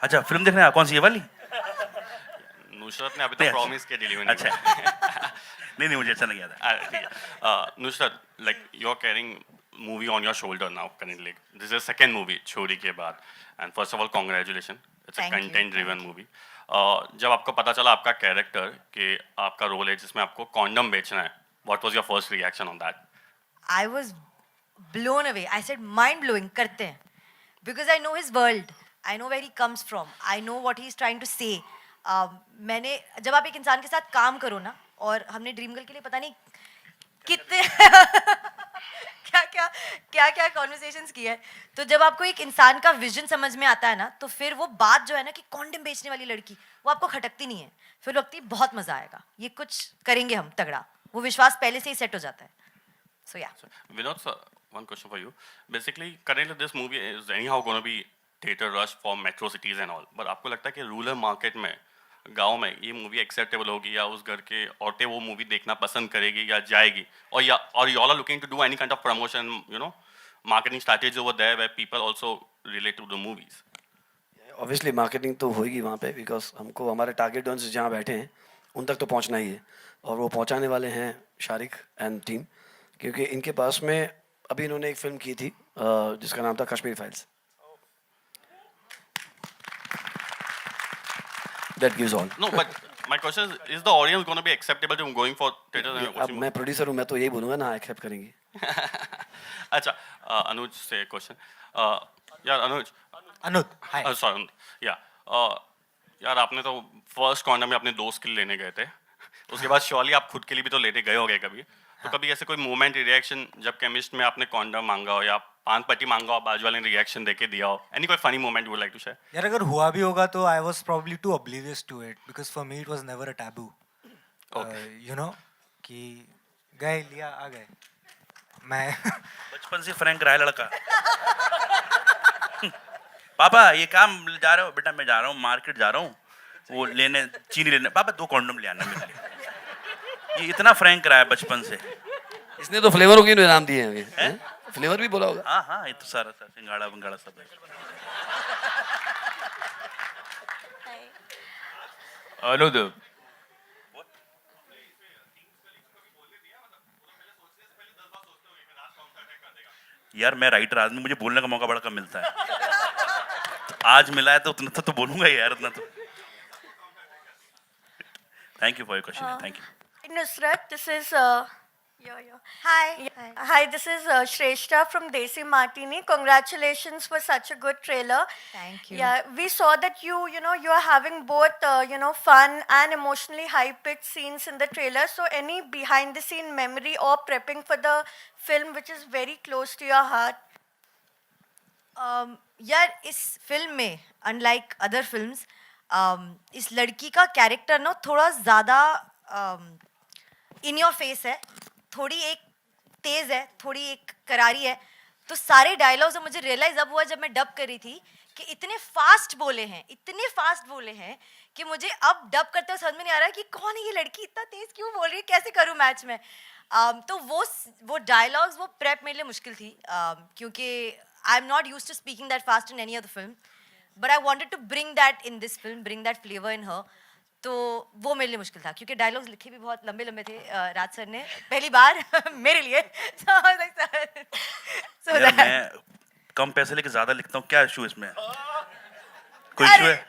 अच्छा, फिल्म देखने आया? कौन सी, ये वाली? नुसरत ने अभी तो प्रॉमिस किया डिलीवरी. अच्छा. नहीं मुझे अच्छा नहीं याद है. ठीक है. Nushrat, like you are carrying movie on your shoulder now currently. This is second movie Chhori के बाद. And first of all congratulation, it's a content driven movie. जब आपको पता चला आपका कैरेक्टर कि आपका रोल है जिसमें आपको कॉन्डम बेचना है, what was your first reaction on that? I was blown away. I said, mind blowing, करते हैं. Because I know his world. I know where he comes from. I know what he is trying to say. मैंने जब आप एक इंसान के साथ काम करो ना, और हमने ड्रीम गर्ल के लिए पता नहीं कितने क्या कॉन्वर्सेशंस की है, तो जब आपको एक इंसान का विजन समझ में आता है ना, तो फिर वो बात जो है ना कि कॉन्डम बेचने वाली लड़की, वो आपको खटकती नहीं है. फिर लगती है बहुत मजा आएगा, ये कुछ करेंगे हम तगड़ा. वो विश्वास पहले से ही सेट हो जाता है. So yeah. Vinod sir, one question for you. Basically, currently this movie is anyhow going to be theater rush for metro cities and all. But आपको लगता है कि रूरल मार्केट में, गांव में ये मूवी एक्सेप्टेबल होगी, या उस घर के औरतें वो मूवी देखना पसंद करेगी या जाएगी, और you all are looking to do any kind of promotion, you know, marketing strategy over there where people also relate to the movies? Obviously marketing तो होगी वहाँ पे, because हमको हमारे टारगेट ऑडियंस जहाँ बैठे हैं उन तक तो पहुँचना ही है, और वो पहुँचाने वाले हैं शारिक एंड टीम. क्योंकि इनके पास में अभी इन्होंने एक फिल्म की थी जिसका नाम था Kashmir files. That gives all. No, but my question is the audience going to be acceptable to going for theater and अब watching? मैं प्रोड्यूसर हूँ, मैं तो यही बोलूँगा ना, एक्सेप्ट करेंगे. अच्छा, अनुज से क्वेश्चन. यार अनुज. Hi. सॉरी. यार आपने तो फर्स्ट कॉन्डम में अपने दोस्त के लिए लेने गए थे, उसके बाद श्योरली आप खुद के लिए भी तो लेने गए होगे कभी. तो कभी ऐसे कोई मोमेंट, रिएक्शन जब केमिस्ट में आपने कॉन्डम मांगा हो या पान पट्टी मांगा हो, बाजू वाले ने रिएक्शन देके दिया हो, एनी कोई funny moment you would like to share? यार अगर हुआ भी होगा तो I was probably too oblivious to it because for me it was never a taboo. You know कि गए लिया आ गए. मैं बचपन से फ्रैंक रहा है लड़का. पापा ये काम जा रहे हो? बेटा मैं जा रहा हूँ, मार्केट जा रहा हूँ, वो लेने, चीनी लेने. पापा 2 कॉन्डम ले आना मेरे लिए. ये इतना फ्रैंक रहा है बचपन से. इसने तो फ्लेवरों के नाम दिए हैं. फ्लेवर भी बोला होगा. हाँ ये तो सारा सिंगाड़ा बंगाड़ा सब है. अनुज, यार मैं राइटर आदमी, मुझे बोलने का मौका बड़ा कम मिलता है. तो आज मिला है तो उतना तो बोलूंगा यार, उतना तो. Thank you for your question. Thank you. Nusrat, this is Hi. Hi, this is Shrestha from Desi Martini. Congratulations for such a good trailer. Thank you. Yeah, we saw that you are having both fun and emotionally high-pitched scenes in the trailer. So any behind-the-scene memory or prepping for the film which is very close to your heart? यार इस film में unlike other films, इस लड़की का character ना थोड़ा ज़्यादा in your face है, थोड़ी एक तेज़ है, थोड़ी एक करारी है. तो सारे डायलॉग्स मुझे रियलाइज अब हुआ जब मैं डब कर रही थी कि इतने फास्ट बोले हैं कि मुझे अब डब करते हुए समझ में नहीं आ रहा कि कौन है ये लड़की, इतना तेज़ क्यों बोल रही है, कैसे करूँ मैच में. तो वो डायलॉग्स, वो प्रेप मेरे लिए मुश्किल थी, क्योंकि I am not used to speaking that fast in any other film, but I wanted to bring that in this film, bring that flavour in her. तो वो मेरे लिए मुश्किल था क्योंकि डायलॉग्स लिखे भी बहुत लंबे लंबे थे. राज सर ने पहली बार मेरे लिए यार मैं कम पैसे लेके ज्यादा लिखता हूँ, क्या इशू इसमें? कोई इशू है?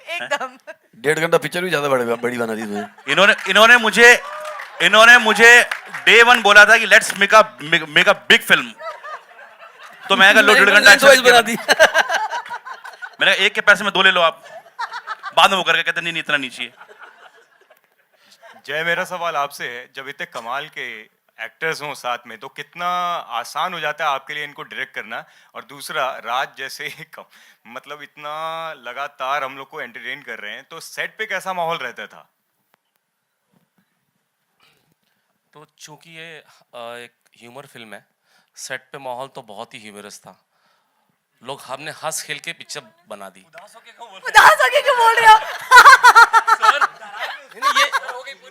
एकदम 1.5 घंटा पिक्चर भी ज्यादा बड़ी बना दी तुमने। इन्होंने मुझे डे 1 बोला था कि let's make a big film, तो मैं लो 1.5 घंटा बना दी। मैंने एक के पैसे में 2 ले लो आप। बाद में वो करके कहते नहीं इतना नहीं चाहिए। जय, मेरा सवाल आपसे है, जब इतने कमाल के एक्टर्स हों साथ में तो कितना आसान हो जाता है आपके लिए इनको डायरेक्ट करना, और दूसरा राज जैसे मतलब इतना लगातार हम लोग को एंटरटेन कर रहे हैं, तो सेट पे कैसा माहौल रहता था? तो चूंकि ये एक ह्यूमर फिल्म है, सेट पे माहौल तो बहुत ही ह्यूमरस था। लोग हमने हंस खेल के पिक्चर बना दी। उदास होके क्यों बोल रहे हो?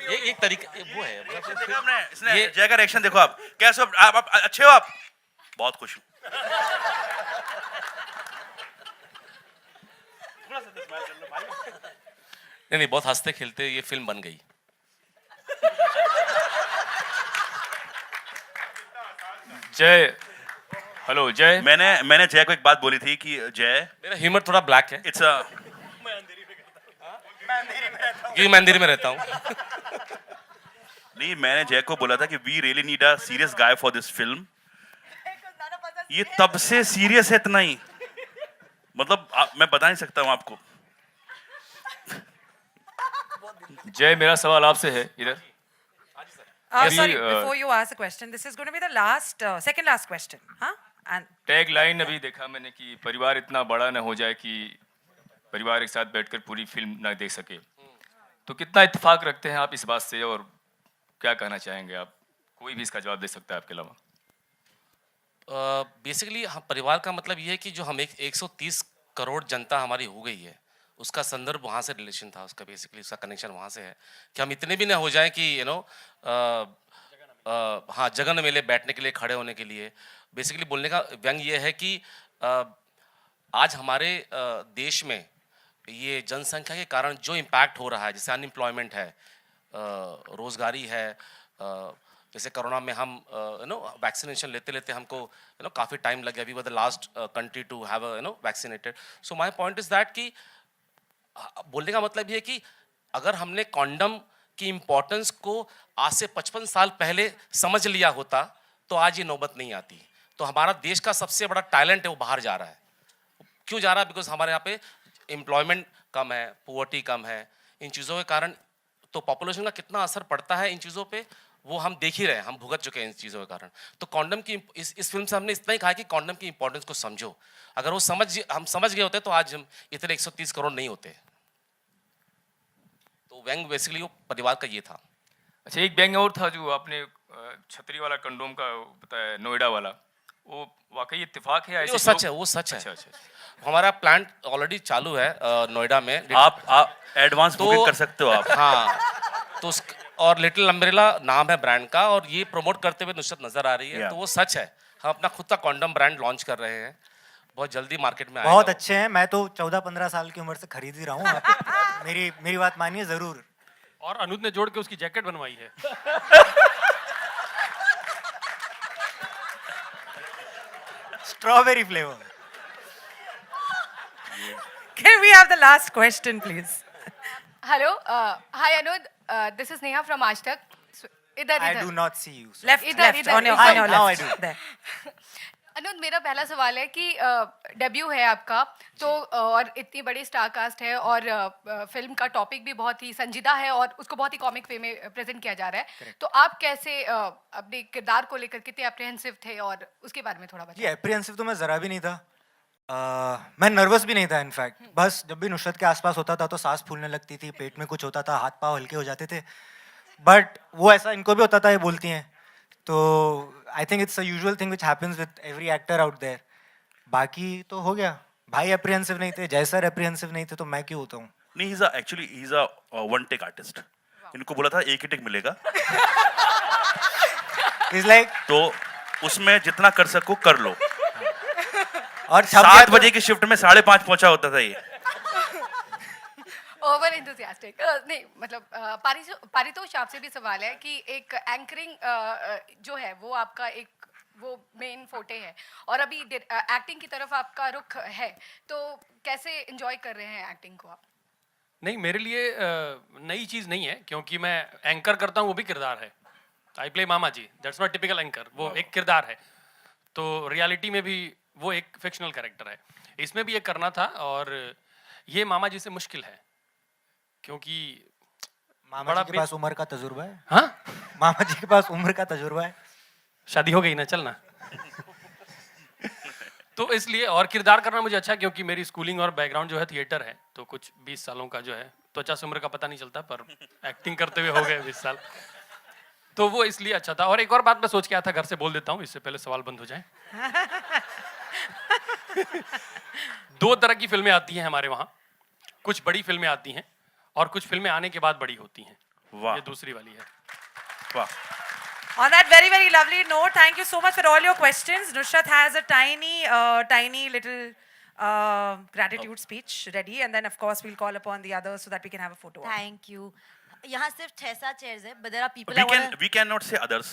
ये एक तरीका वो है। देखा आपने, इसने जय का रिएक्शन देखो आप कैसे हो, आप अच्छे हो, आप बहुत खुश हूं। नहीं, बहुत हंसते खेलते ये फिल्म बन गई। जय, हेलो जय। मैंने जय को एक बात बोली थी कि जय, मेरा ह्यूमर थोड़ा ब्लैक है। इट्स अ क्योंकि मैं अंधेरी में रहता हूँ। नहीं, मैंने जय को बोला था कि we really need a serious guy for this film. ये तब से सीरियस है इतना ही, मतलब मैं बता नहीं सकता हूँ आपको। जय, मेरा सवाल आपसे है इधर। Sorry, before you ask the question, this is going to be the last, second last question, हाँ? And टैग लाइन अभी देखा मैंने कि परिवार इतना बड़ा न हो जाए कि परिवार एक साथ बैठकर पूरी फिल्म ना देख सके। तो कितना इत्तेफाक रखते हैं आप इस बात से, और क्या कहना चाहेंगे आप? कोई भी इसका जवाब दे सकता है आपके अलावा। बेसिकली हम परिवार का मतलब ये है कि जो हम 130 करोड़ जनता हमारी हो गई है, उसका संदर्भ वहाँ से रिलेशन था, उसका बेसिकली उसका कनेक्शन वहाँ से है कि हम इतने भी ना हो जाएं कि हाँ जगह न मिले बैठने के लिए, खड़े होने के लिए। बेसिकली बोलने का व्यंग ये है कि आज हमारे देश में ये जनसंख्या के कारण जो इम्पैक्ट हो रहा है, जैसे अनएम्प्लॉयमेंट है, रोजगारी है, जैसे कोरोना में हम वैक्सीनेशन लेते लेते हमको काफ़ी टाइम लग गया। We were the last country to have vaccinated. So my point is that कि बोलने का मतलब ये है कि अगर हमने कॉन्डम की इम्पोर्टेंस को आज से 55 साल पहले समझ लिया होता तो आज ये नौबत नहीं आती। तो हमारा देश का सबसे बड़ा टैलेंट है वो बाहर जा रहा है। क्यों जा रहा है? बिकॉज हमारे यहाँ पे एम्प्लॉयमेंट कम है, पुअर्टी कम है, इन चीज़ों के कारण। तो पॉपुलेशन का कितना असर पड़ता है इन चीज़ों पे वो हम देख ही रहे हैं, हम भुगत चुके हैं इन चीज़ों के कारण। तो कॉन्डम की इस फिल्म से हमने इतना ही कहा कि कॉन्डम की इंपॉर्टेंस को समझो। अगर वो हम समझ गए होते तो आज हम इतने 130 करोड़ नहीं होते। तो व्यंग बेसिकली वो परिवार का ये था। अच्छा, एक व्यंग और था जो आपने छतरी वाला कंडोम का बताया, नोएडा वाला, वो वाकई इत्तेफाक है? वो सच है, वो सच है। अच्छा। हमारा प्लांट ऑलरेडी चालू है नोएडा में। आप एडवांस बुकिंग कर सकते हो आप। हाँ, तो और लिटिल अम्ब्रेला नाम है ब्रांड का, और ये प्रमोट करते हुए नुसरत नजर आ रही है। तो वो सच है, हम अपना खुद का कॉन्डम ब्रांड लॉन्च कर रहे हैं, बहुत जल्दी मार्केट में आएगा। बहुत अच्छे हैं, मैं तो 14-15 साल की उम्र से खरीद ही रहा हूँ। मेरी बात मानिए जरूर। और अनुज ने जोड़ के उसकी जैकेट बनवाई है। Strawberry flavour. Can we have the last question, please? Hello, hi Anuj. This is Neha from Aaj Tak. इधर I do not see you. sir. Left, इधर, left, इधर, on your इधर। Now I left. do. There. अनुज, मेरा पहला सवाल है कि debut है आपका, तो और इतनी बड़ी स्टार कास्ट है, और फिल्म का टॉपिक भी बहुत ही संजीदा है और उसको बहुत ही कॉमिक वे में प्रेजेंट किया जा रहा है। तो आप कैसे अपने किरदार को लेकर कितने अप्रीहेंसिव थे, और उसके बारे में थोड़ा जी, बताइए। एप्रीहेंसिव तो मैं ज़रा भी नहीं था। मैं नर्वस भी नहीं था इनफैक्ट। बस जब भी नुसरत के आसपास होता था तो सांस फूलने लगती थी, पेट में कुछ होता था, हाथ पाँव हल्के हो जाते थे। बट वो ऐसा इनको भी होता था, ये बोलती हैं। तो I think it's a usual thing which happens with every actor out there. बाकी तो हो गया। भाई एप्रीहेंसिव नहीं थे, जय सर एप्रीहेंसिव नहीं थे, तो मैं क्यों होता हूँ? नहीं, he is a one take artist. इनको बोला था एक ही टेक मिलेगा। इज लाइक तो उसमें जितना कर सको कर लो। और 7 बजे की शिफ्ट में 5:30 पहुंचा होता था ये। ओवर एंथुसियास्टिक नहीं, मतलब पारितोष आपसे भी सवाल है कि एक एंकरिंग जो है वो आपका एक वो मेन फोटे है, और अभी एक्टिंग की तरफ आपका रुख है, तो कैसे एंजॉय कर रहे हैं एक्टिंग को आप? नहीं मेरे लिए नई चीज़ नहीं है क्योंकि मैं एंकर करता हूँ वो भी किरदार है. I play Mama ji, that's not typical anchor, वो एक किरदार है. तो रियलिटी में भी वो एक फिक्शनल कैरेक्टर है. इसमें भी ये करना था और ये मामा जी से मुश्किल है क्योंकि मामा जी के पास उम्र का तजुर्बा है. हाँ, मामा जी के पास उम्र का तजुर्बा है. शादी हो गई ना, चलना. तो इसलिए और किरदार करना मुझे अच्छा क्योंकि मेरी स्कूलिंग और बैकग्राउंड जो है थिएटर है, तो कुछ 20 सालों का जो है, त्वचा से उम्र का पता नहीं चलता पर एक्टिंग करते हुए हो गए 20 साल. तो वो इसलिए अच्छा था. और एक और बात मैं सोच के आया था, घर से बोल देता हूँ इससे पहले सवाल बंद हो जाए. 2 तरह की फिल्में आती हैं हमारे वहाँ. कुछ बड़ी फिल्में आती हैं और कुछ फिल्में आने के बाद बड़ी होती हैं. वाह. ये दूसरी वाली है. वाह. On that very, very lovely note, thank you so much for all your questions. Nusrat has a tiny little gratitude speech ready, and then of course we'll call upon the others so that we can have a photo. Thank you. यहाँ सिर्फ 6-7 chairs है, but there are people. We cannot say others.